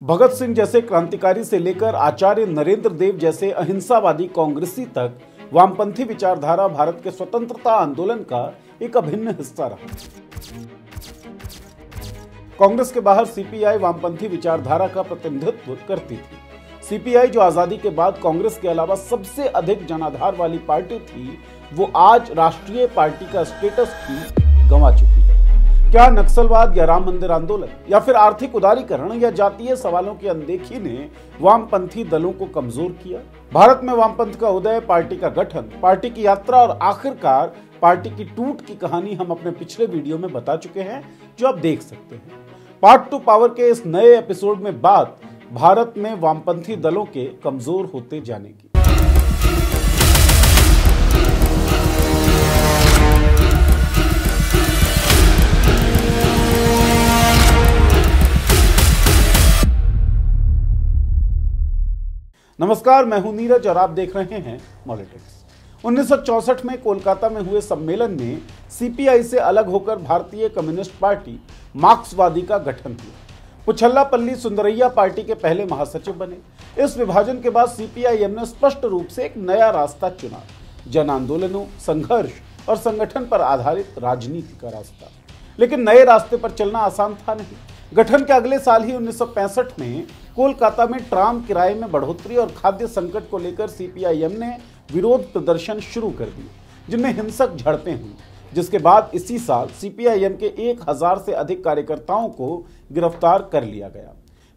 भगत सिंह जैसे क्रांतिकारी से लेकर आचार्य नरेंद्र देव जैसे अहिंसावादी कांग्रेसी तक वामपंथी विचारधारा भारत के स्वतंत्रता आंदोलन का एक अभिन्न हिस्सा रहा। कांग्रेस के बाहर सीपीआई वामपंथी विचारधारा का प्रतिनिधित्व करती थी। सीपीआई जो आजादी के बाद कांग्रेस के अलावा सबसे अधिक जनाधार वाली पार्टी थी, वो आज राष्ट्रीय पार्टी का स्टेटस भी गंवा चुकी है। क्या नक्सलवाद या राम मंदिर आंदोलन या फिर आर्थिक उदारीकरण या जातीय सवालों की अनदेखी ने वामपंथी दलों को कमजोर किया? भारत में वामपंथ का उदय, पार्टी का गठन, पार्टी की यात्रा और आखिरकार पार्टी की टूट की कहानी हम अपने पिछले वीडियो में बता चुके हैं, जो आप देख सकते हैं। पार्ट 2 पावर के इस नए एपिसोड में बात भारत में वामपंथी दलों के कमजोर होते जाने की। नमस्कार, मैं हूं नीरज और आप देख रहे हैं पॉलिटिक्स। 1964 में कोलकाता में हुए सम्मेलन में सीपीआई से अलग होकर भारतीय कम्युनिस्ट पार्टी मार्क्सवादी का गठन हुआ। पुछल्लापल्ली सुंदरैया पार्टी के पहले महासचिव बने। इस विभाजन के बाद सीपीआईएम ने स्पष्ट रूप से एक नया रास्ता चुना, जन आंदोलनों, संघर्ष और संगठन पर आधारित राजनीति का रास्ता। लेकिन नए रास्ते पर चलना आसान था नहीं। गठन के अगले साल ही 1965 में कोलकाता में ट्राम किराए में बढ़ोतरी और खाद्य संकट को लेकर सीपीआईएम ने विरोध प्रदर्शन शुरू कर दिए, जिनमें हिंसक झड़पें हुई, जिसके बाद इसी साल सीपीआईएम के 1000 से अधिक कार्यकर्ताओं को गिरफ्तार कर लिया गया।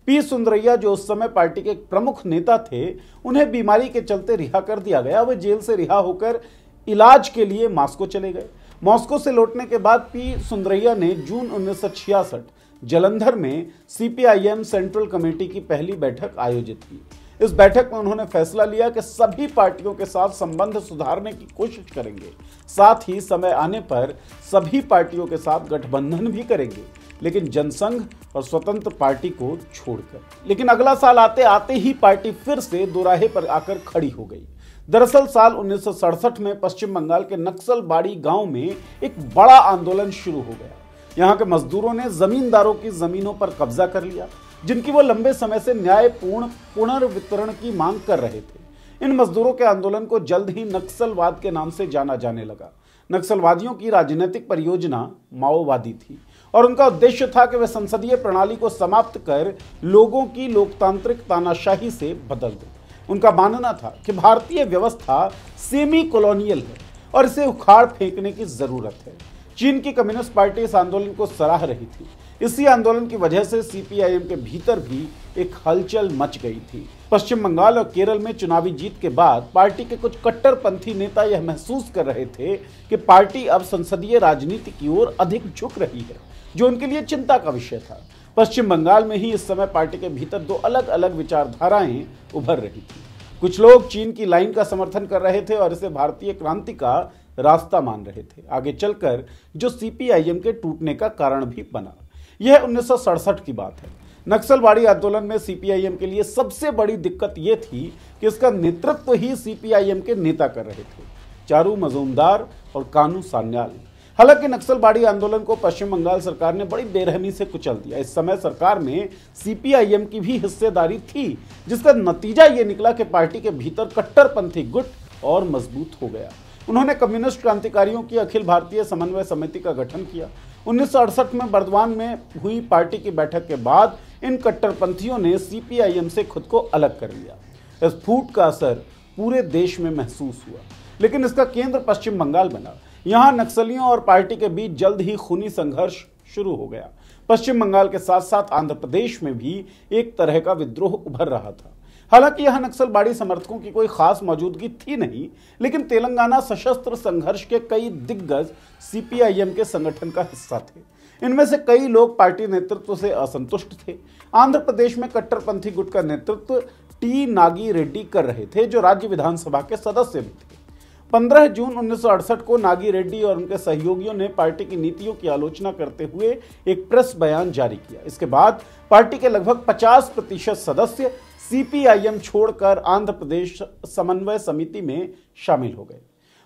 पी सुंदरैया, जो उस समय पार्टी के प्रमुख नेता थे, उन्हें बीमारी के चलते रिहा कर दिया गया। वे जेल से रिहा होकर इलाज के लिए मॉस्को चले गए। मॉस्को से लौटने के बाद पी सुंदरैया ने जून 1966 जालंधर में सीपीआईएम सेंट्रल कमेटी की पहली बैठक आयोजित की। इस बैठक में उन्होंने फैसला लिया कि सभी पार्टियों के साथ संबंध सुधारने की कोशिश करेंगे, साथ ही समय आने पर सभी पार्टियों के साथ गठबंधन भी करेंगे, लेकिन जनसंघ और स्वतंत्र पार्टी को छोड़कर। लेकिन अगला साल आते आते ही पार्टी फिर से दोराहे पर आकर खड़ी हो गई। दरअसल साल 1967 में पश्चिम बंगाल के नक्सलबाड़ी गांव में एक बड़ा आंदोलन शुरू हो गया। यहाँ के मजदूरों ने जमींदारों की जमीनों पर कब्जा कर लिया, जिनकी वो लंबे समय से न्यायपूर्ण पुनर्वितरण की मांग कर रहे थे। इन मजदूरों के आंदोलन को जल्द ही नक्सलवाद के नाम से जाना जाने लगा। नक्सलवादियों की राजनीतिक परियोजना माओवादी थी और उनका उद्देश्य था कि वे संसदीय प्रणाली को समाप्त कर लोगों की लोकतांत्रिक तानाशाही से बदल दें। उनका मानना था कि भारतीय व्यवस्था सेमी कॉलोनियल है और इसे उखाड़ फेंकने की जरूरत है। चीन की कम्युनिस्ट पार्टी इस आंदोलन को सराह रही थी। इसी आंदोलन की वजह से सीपीआईएम के भीतर भी एक हलचल मच गई थी। पश्चिम बंगाल और केरल में चुनावी जीत के बाद पार्टी के कुछ कट्टरपंथी नेता यह महसूस कर रहे थे कि पार्टी अब संसदीय राजनीति की ओर अधिक झुक रही है, जो उनके लिए चिंता का विषय था। पश्चिम बंगाल में ही इस समय पार्टी के भीतर दो अलग अलग विचारधाराएं उभर रही थी। कुछ लोग चीन की लाइन का समर्थन कर रहे थे और इसे भारतीय क्रांति का रास्ता मान रहे थे, आगे चलकर जो सीपीआईएम के टूटने का कारण भी बना। यह 1967 की बात है। नक्सलबाड़ी आंदोलन में सीपीआईएम के लिए सबसे बड़ी दिक्कत यह थी कि इसका नेतृत्व ही सीपीआईएम के नेता कर रहे थे, चारू मजूमदार और कानू सान्याल। हालांकि नक्सलबाड़ी आंदोलन को पश्चिम बंगाल सरकार ने बड़ी बेरहमी से कुचल दिया। इस समय सरकार में सीपीआईएम की भी हिस्सेदारी थी, जिसका नतीजा ये निकला कि पार्टी के भीतर कट्टरपंथी गुट और मजबूत हो गया। उन्होंने कम्युनिस्ट क्रांतिकारियों की अखिल भारतीय समन्वय समिति का गठन किया। 1968 में बर्दवान में हुई पार्टी की बैठक के बाद इन कट्टरपंथियों ने सीपीआईएम से खुद को अलग कर लिया। इस फूट का असर पूरे देश में महसूस हुआ, लेकिन इसका केंद्र पश्चिम बंगाल बना। यहाँ नक्सलियों और पार्टी के बीच जल्द ही खूनी संघर्ष शुरू हो गया। पश्चिम बंगाल के साथ साथ आंध्र प्रदेश में भी एक तरह का विद्रोह उभर रहा था। हालांकि यहां नक्सलबाड़ी समर्थकों की कोई खास मौजूदगी थी नहीं, लेकिन तेलंगाना सशस्त्र संघर्ष के कई दिग्गज सीपीआईएम के संगठन का हिस्सा थे। इनमें से कई लोग पार्टी नेतृत्व से असंतुष्ट थे। आंध्र प्रदेश में कट्टरपंथी गुट का नेतृत्व टी नागी रेड्डी कर रहे थे, जो राज्य विधानसभा के सदस्य भी थे। 15 जून 1968 को नागी रेड्डी और उनके सहयोगियों ने पार्टी की नीतियों की आलोचना करते हुए एक प्रेस बयान जारी किया। इसके बाद पार्टी के लगभग 50% सदस्य सीपीआईएम छोड़कर आंध्र प्रदेश समन्वय समिति में शामिल हो गए।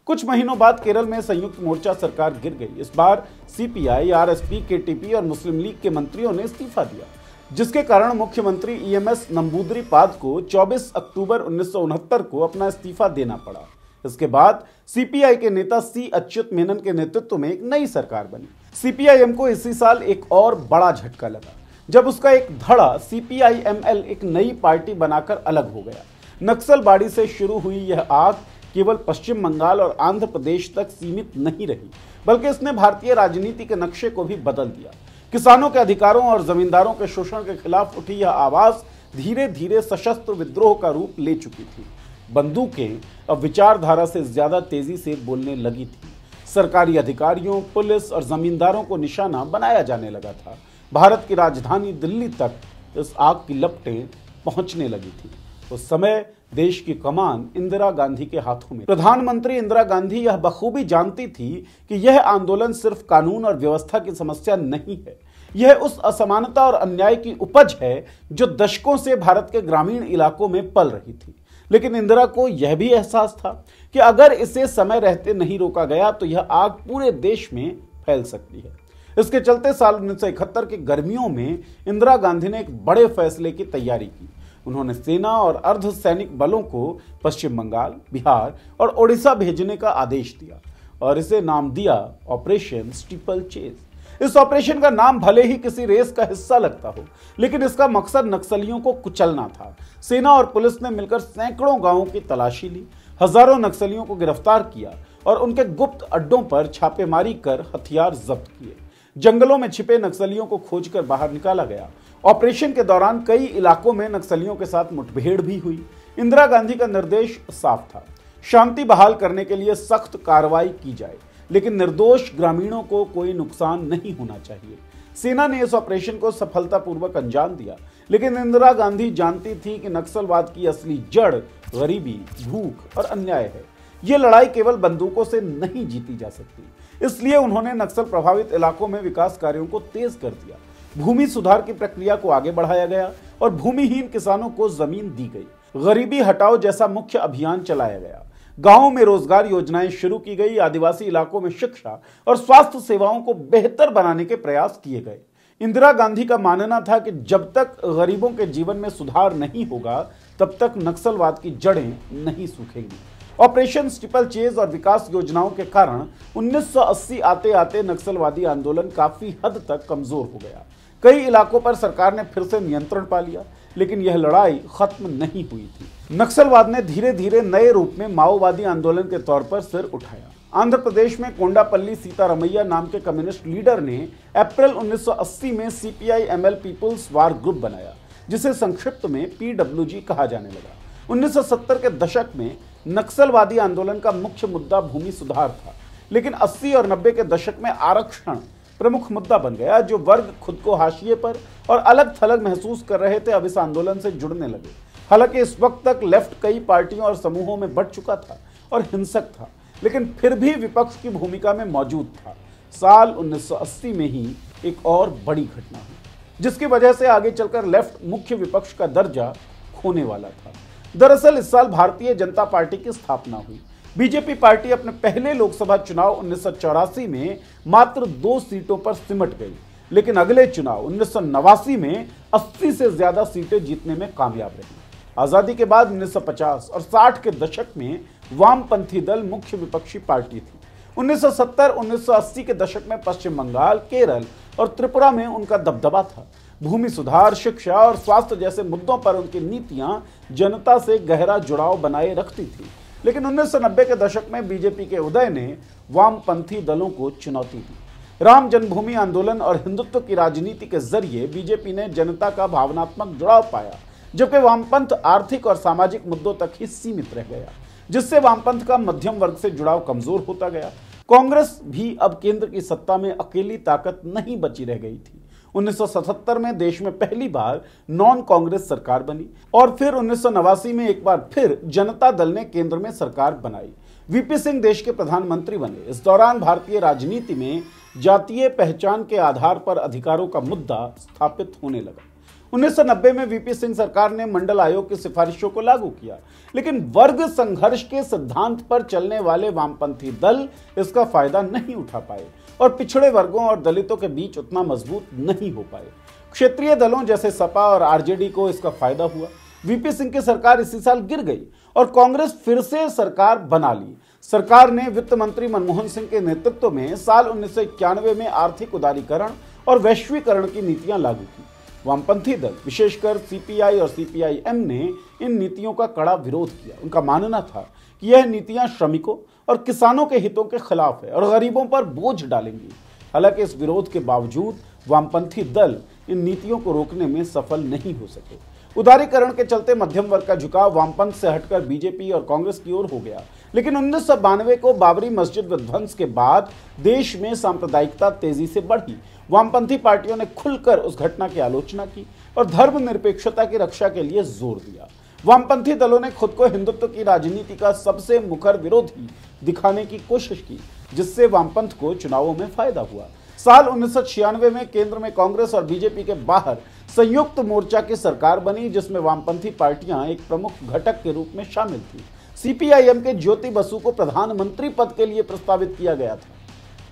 कुछ महीनों बाद केरल में संयुक्त मोर्चा सरकार गिर गई। इस बार सीपीआई, आरएसपी, केटीपी और मुस्लिम लीग के मंत्रियों ने इस्तीफा दिया। जिसके कारण मुख्यमंत्री ईएमएस नंबूदरीपाद को 24 अक्टूबर 1969 को अपना इस्तीफा देना पड़ा। इसके बाद सीपीआई के नेता सी अच्युत मेनन के नेतृत्व में एक नई सरकार बनी। सीपीआईएम को इसी साल एक और बड़ा झटका लगा जब उसका एक धड़ा सीपीआईएमएल एक नई पार्टी बनाकर अलग हो गया। नक्सलबाड़ी से शुरू हुई यह आग केवल पश्चिम बंगाल और आंध्र प्रदेश तक सीमित नहीं रही, बल्कि इसने भारतीय राजनीति के नक्शे को भी बदल दिया। किसानों के अधिकारों और जमींदारों के शोषण के खिलाफ उठी यह आवाज धीरे धीरे सशस्त्र विद्रोह का रूप ले चुकी थी। बंदूकें अब विचारधारा से ज्यादा तेजी से बोलने लगी थी। सरकारी अधिकारियों, पुलिस और जमींदारों को निशाना बनाया जाने लगा था। भारत की राजधानी दिल्ली तक इस आग की लपटें पहुंचने लगी थी। उस समय देश की कमान इंदिरा गांधी के हाथों में। प्रधानमंत्री इंदिरा गांधी यह बखूबी जानती थी कि यह आंदोलन सिर्फ कानून और व्यवस्था की समस्या नहीं है, यह उस असमानता और अन्याय की उपज है जो दशकों से भारत के ग्रामीण इलाकों में पल रही थी। लेकिन इंदिरा को यह भी एहसास था कि अगर इसे समय रहते नहीं रोका गया तो यह आग पूरे देश में फैल सकती है। इसके चलते साल 1971 की गर्मियों में इंदिरा गांधी ने एक बड़े फैसले की तैयारी की। उन्होंने सेना और अर्धसैनिक बलों को पश्चिम बंगाल, बिहार और ओडिशा भेजने का आदेश दिया और इसे नाम दिया ऑपरेशन स्टीपल चेज। इस ऑपरेशन का नाम भले ही किसी रेस का हिस्सा लगता हो, लेकिन इसका मकसद नक्सलियों को कुचलना था। सेना और पुलिस ने मिलकर सैकड़ों गांवों की तलाशी ली, हजारों नक्सलियों को गिरफ्तार किया और उनके गुप्त अड्डों पर छापेमारी कर हथियार जब्त किए। जंगलों में छिपे नक्सलियों को खोजकर बाहर निकाला गया। ऑपरेशन के दौरान कई इलाकों में नक्सलियों के साथ मुठभेड़ भी हुई। इंदिरा गांधी का निर्देश साफ था, शांति बहाल करने के लिए सख्त कार्रवाई की जाए, लेकिन निर्दोष ग्रामीणों को कोई नुकसान नहीं होना चाहिए। सेना ने इस ऑपरेशन को सफलतापूर्वक अंजाम दिया, लेकिन इंदिरा गांधी जानती थी कि नक्सलवाद की असली जड़ गरीबी, भूख और अन्याय है। ये लड़ाई केवल बंदूकों से नहीं जीती जा सकती। इसलिए उन्होंने नक्सल प्रभावित इलाकों में विकास कार्यों को तेज कर दिया। भूमि सुधार की प्रक्रिया को आगे बढ़ाया गया और भूमिहीन किसानों को जमीन दी गई। गरीबी हटाओ जैसा मुख्य अभियान चलाया गया। गांवों में रोजगार योजनाएं शुरू की गई। आदिवासी इलाकों में शिक्षा और स्वास्थ्य सेवाओं को बेहतर बनाने के प्रयास किए गए। इंदिरा गांधी का मानना था कि जब तक गरीबों के जीवन में सुधार नहीं होगा, तब तक नक्सलवाद की जड़ें नहीं सूखेंगी। ऑपरेशन स्टीपल चेज और विकास योजनाओं के कारण 1980 आते आते नक्सलवादी आंदोलन काफी हद तक कमजोर हो गया। कई इलाकों पर सरकार ने फिर से नियंत्रण पा लिया, लेकिन यह लड़ाई खत्म नहीं हुई थी। नक्सलवाद ने धीरे धीरे नए रूप में माओवादी आंदोलन के तौर पर सिर उठाया। आंध्र प्रदेश में कोंडापल्ली सीतारमैया नाम के कम्युनिस्ट लीडर ने अप्रैल 1980 में सीपीआईएमएल पीपुल्स वार ग्रुप बनाया, जिसे संक्षिप्त में पीडब्ल्यूजी कहा जाने लगा। 1970 के दशक में नक्सलवादी आंदोलन का मुख्य मुद्दा भूमि सुधार था, लेकिन 80 और 90 के दशक में आरक्षण प्रमुख मुद्दा बन गया। जो वर्ग खुद को हाशिए पर और अलग थलग महसूस कर रहे थे, अब इस आंदोलन से जुड़ने लगे। हालांकि इस वक्त तक लेफ्ट कई पार्टियों और समूहों में बढ़ चुका था और हिंसक था, लेकिन फिर भी विपक्ष की भूमिका में मौजूद था। साल 1980 में ही एक और बड़ी घटना हुई, जिसकी वजह से आगे चलकर लेफ्ट मुख्य विपक्ष का दर्जा खोने वाला था। दरअसल इस साल भारतीय जनता पार्टी की स्थापना हुई। बीजेपी पार्टी अपने पहले लोकसभा चुनाव 1984 में मात्र 2 सीटों पर सिमट गई, लेकिन अगले चुनाव 1989 में 80 से ज्यादा सीटें जीतने में कामयाब रही। आजादी के बाद 1950 और 60 के दशक में वामपंथी दल मुख्य विपक्षी पार्टी थी। 1970-1980 के दशक में पश्चिम बंगाल, केरल और त्रिपुरा में उनका दबदबा था। भूमि सुधार, शिक्षा और स्वास्थ्य जैसे मुद्दों पर उनकी नीतियां जनता से गहरा जुड़ाव बनाए रखती थी। लेकिन 1990 के दशक में बीजेपी के उदय ने वामपंथी दलों को चुनौती दी। राम जन्मभूमि आंदोलन और हिंदुत्व की राजनीति के जरिए बीजेपी ने जनता का भावनात्मक जुड़ाव पाया, जबकि वामपंथ आर्थिक और सामाजिक मुद्दों तक ही सीमित रह गया, जिससे वामपंथ का मध्यम वर्ग से जुड़ाव कमजोर होता गया। कांग्रेस भी अब केंद्र की सत्ता में अकेली ताकत नहीं बची रह गई थी। 1977 में देश में पहली बार नॉन कांग्रेस सरकार बनी और फिर 1989 में एक बार फिर जनता दल ने केंद्र में सरकार बनाई। वीपी सिंह देश के प्रधानमंत्री बने। इस दौरान भारतीय राजनीति में जातीय पहचान के आधार पर अधिकारों का मुद्दा स्थापित होने लगा। 1990 में वीपी सिंह सरकार ने मंडल आयोग की सिफारिशों को लागू किया, लेकिन वर्ग संघर्ष के सिद्धांत पर चलने वाले वामपंथी दल इसका फायदा नहीं उठा पाए और पिछड़े वर्गों और दलितों के बीच उतना मजबूत नहीं हो पाए। क्षेत्रीय दलों जैसे सपा और आरजेडी को इसका फायदा हुआ। वीपी सिंह की सरकार इसी साल गिर गई और कांग्रेस फिर से सरकार बना ली। सरकार ने वित्त मंत्री मनमोहन सिंह के नेतृत्व में साल 1991 में आर्थिक उदारीकरण और वैश्वीकरण की नीतियां लागू की। वामपंथी दल, विशेषकर सीपीआई और सीपीआईएम ने इन नीतियों का कड़ा विरोध किया। उनका मानना था कि यह नीतियां श्रमिकों और किसानों के हितों के खिलाफ है और गरीबों पर बोझ डालेंगी। हालांकि इस विरोध के बावजूद वामपंथी दल इन नीतियों को रोकने में सफल नहीं हो सके। उदारीकरण के चलते मध्यम वर्ग का झुकाव वामपंथ से हटकर बीजेपी और कांग्रेस की ओर हो गया। लेकिन 1992 को बाबरी मस्जिद विध्वंस के बाद देश में सांप्रदायिकता तेजी से बढ़ी। वामपंथी पार्टियों ने खुलकर उस घटना की आलोचना की और धर्मनिरपेक्षता की रक्षा के लिए जोर दिया। वामपंथी दलों ने खुद को हिंदुत्व की राजनीति का सबसे मुखर विरोधी दिखाने की कोशिश की, जिससे वामपंथ को चुनावों में फायदा हुआ। साल 1996 में केंद्र में कांग्रेस और बीजेपी के बाहर संयुक्त मोर्चा की सरकार बनी, जिसमें वामपंथी पार्टियां एक प्रमुख घटक के रूप में शामिल थी। सीपीआईएम के ज्योति बसु को प्रधानमंत्री पद के लिए प्रस्तावित किया गया था,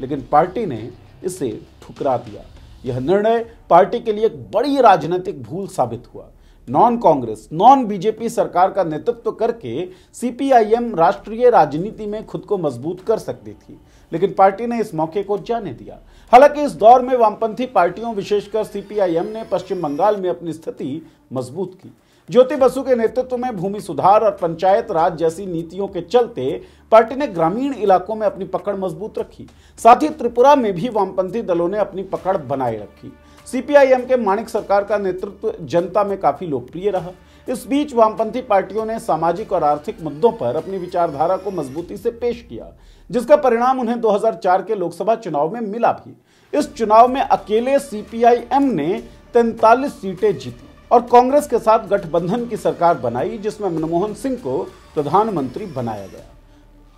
लेकिन पार्टी ने इसे ठुकरा दिया। यह निर्णय पार्टी के लिए एक बड़ी राजनीतिक भूल साबित हुआ। नॉन कांग्रेस, नॉन बीजेपी सरकार का नेतृत्व करके सीपीआईएम राष्ट्रीय राजनीति में खुद को मजबूत कर सकती थी, लेकिन पार्टी ने इस मौके को जाने दिया। हालांकि इस दौर में वामपंथी पार्टियों, विशेषकर सीपीआईएम ने पश्चिम बंगाल में अपनी स्थिति मजबूत की। ज्योति बसु के नेतृत्व में भूमि सुधार और पंचायत राज जैसी नीतियों के चलते पार्टी ने ग्रामीण इलाकों में अपनी पकड़ मजबूत रखी। साथ ही त्रिपुरा में भी वामपंथी दलों ने अपनी पकड़ बनाए रखी। सीपीआईएम के माणिक सरकार का नेतृत्व जनता में काफी लोकप्रिय रहा। इस बीच वामपंथी पार्टियों ने सामाजिक और आर्थिक मुद्दों पर अपनी विचारधारा को मजबूती से पेश किया, जिसका परिणाम उन्हें 2004 के लोकसभा चुनाव में मिला भी। इस चुनाव में अकेले सीपीआईएम ने 43 सीटें जीती और कांग्रेस के साथ गठबंधन की सरकार बनाई, जिसमें मनमोहन सिंह को प्रधानमंत्री बनाया गया।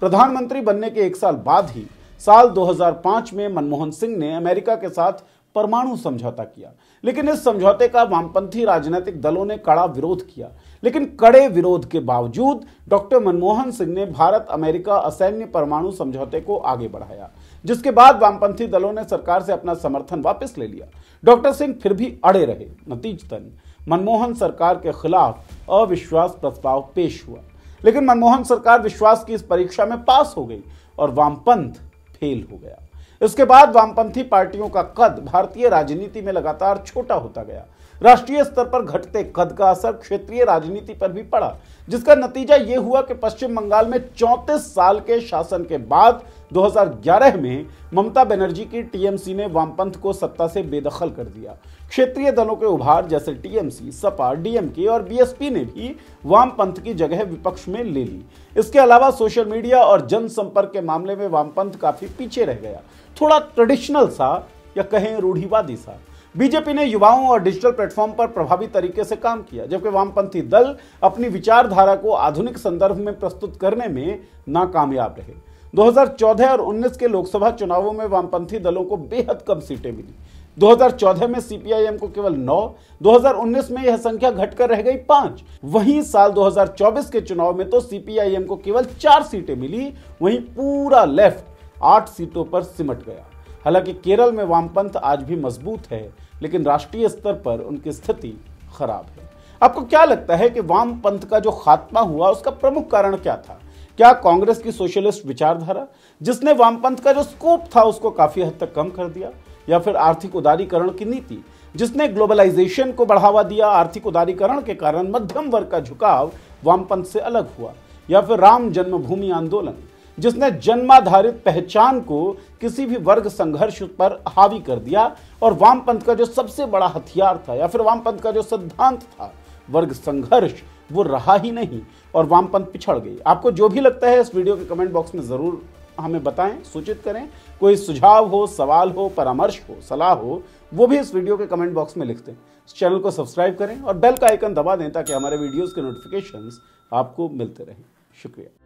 प्रधानमंत्री बनने के एक साल बाद ही साल 2005 में मनमोहन सिंह ने अमेरिका के साथ परमाणु समझौता किया, लेकिन इस समझौते का वामपंथी राजनीतिक दलों ने कड़ा विरोध किया। लेकिन कड़े विरोध के बावजूद डॉक्टर मनमोहन सिंह ने भारत अमेरिका असैन्य परमाणु समझौते को आगे बढ़ाया, जिसके बाद वामपंथी दलों ने सरकार से अपना समर्थन वापस ले लिया। डॉक्टर सिंह फिर भी अड़े रहे। नतीजतन मनमोहन सरकार के खिलाफ अविश्वास प्रस्ताव पेश हुआ, लेकिन मनमोहन सरकार विश्वास की इस परीक्षा में पास हो गई और वामपंथ फेल हो गया। इसके बाद वामपंथी पार्टियों का कद भारतीय राजनीति में लगातार छोटा होता गया। राष्ट्रीय स्तर पर घटते कद का असर क्षेत्रीय राजनीति पर भी पड़ा, जिसका नतीजा यह हुआ कि पश्चिम बंगाल में 34 साल के शासन के बाद 2011 में ममता बनर्जी की टीएमसी ने वामपंथ को सत्ता से बेदखल कर दिया। क्षेत्रीय दलों के उभार जैसे टीएमसी, सपा, डीएमके और बीएसपी ने भी वामपंथ की जगह विपक्ष में ले ली। इसके अलावा सोशल मीडिया और जनसंपर्क के मामले में वामपंथ काफी पीछे रह गया, थोड़ा ट्रेडिशनल सा या कहें रूढ़िवादी सा। बीजेपी ने युवाओं और डिजिटल प्लेटफॉर्म पर प्रभावी तरीके से काम किया, जबकि वामपंथी दल अपनी विचारधारा को आधुनिक संदर्भ में प्रस्तुत करने में नाकामयाब रहे। 2014 और 19 के लोकसभा चुनावों में वामपंथी दलों को बेहद कम सीटें मिली। 2014 में सीपीआईएम को केवल 9, 2019 में यह संख्या घटकर रह गई 5। वहीं साल 2024 के चुनाव में तो सीपीआईएम को केवल 4 सीटें मिली, वहीं पूरा लेफ्ट 8 सीटों पर सिमट गया। हालांकि केरल में वामपंथ आज भी मजबूत है, लेकिन राष्ट्रीय स्तर पर उनकी स्थिति खराब है। आपको क्या लगता है कि वामपंथ का जो खात्मा हुआ उसका प्रमुख कारण क्या था? क्या कांग्रेस की सोशलिस्ट विचारधारा, जिसने वामपंथ का जो स्कोप था उसको काफी हद तक कम कर दिया, या फिर आर्थिक उदारीकरण की नीति जिसने ग्लोबलाइजेशन को बढ़ावा दिया? आर्थिक उदारीकरण के कारण मध्यम वर्ग का झुकाव वामपंथ से अलग हुआ, या फिर राम जन्मभूमि आंदोलन जिसने जन्माधारित पहचान को किसी भी वर्ग संघर्ष पर हावी कर दिया और वामपंथ का जो सबसे बड़ा हथियार था या फिर वामपंथ का जो सिद्धांत था वर्ग संघर्ष, वो रहा ही नहीं और वामपंथ पिछड़ गई। आपको जो भी लगता है इस वीडियो के कमेंट बॉक्स में जरूर हमें बताएं, सूचित करें। कोई सुझाव हो, सवाल हो, परामर्श हो, सलाह हो, वो भी इस वीडियो के कमेंट बॉक्स में लिख दें। इस चैनल को सब्सक्राइब करें और बेल का आइकन दबा दें ताकि हमारे वीडियोस के नोटिफिकेशंस आपको मिलते रहें। शुक्रिया।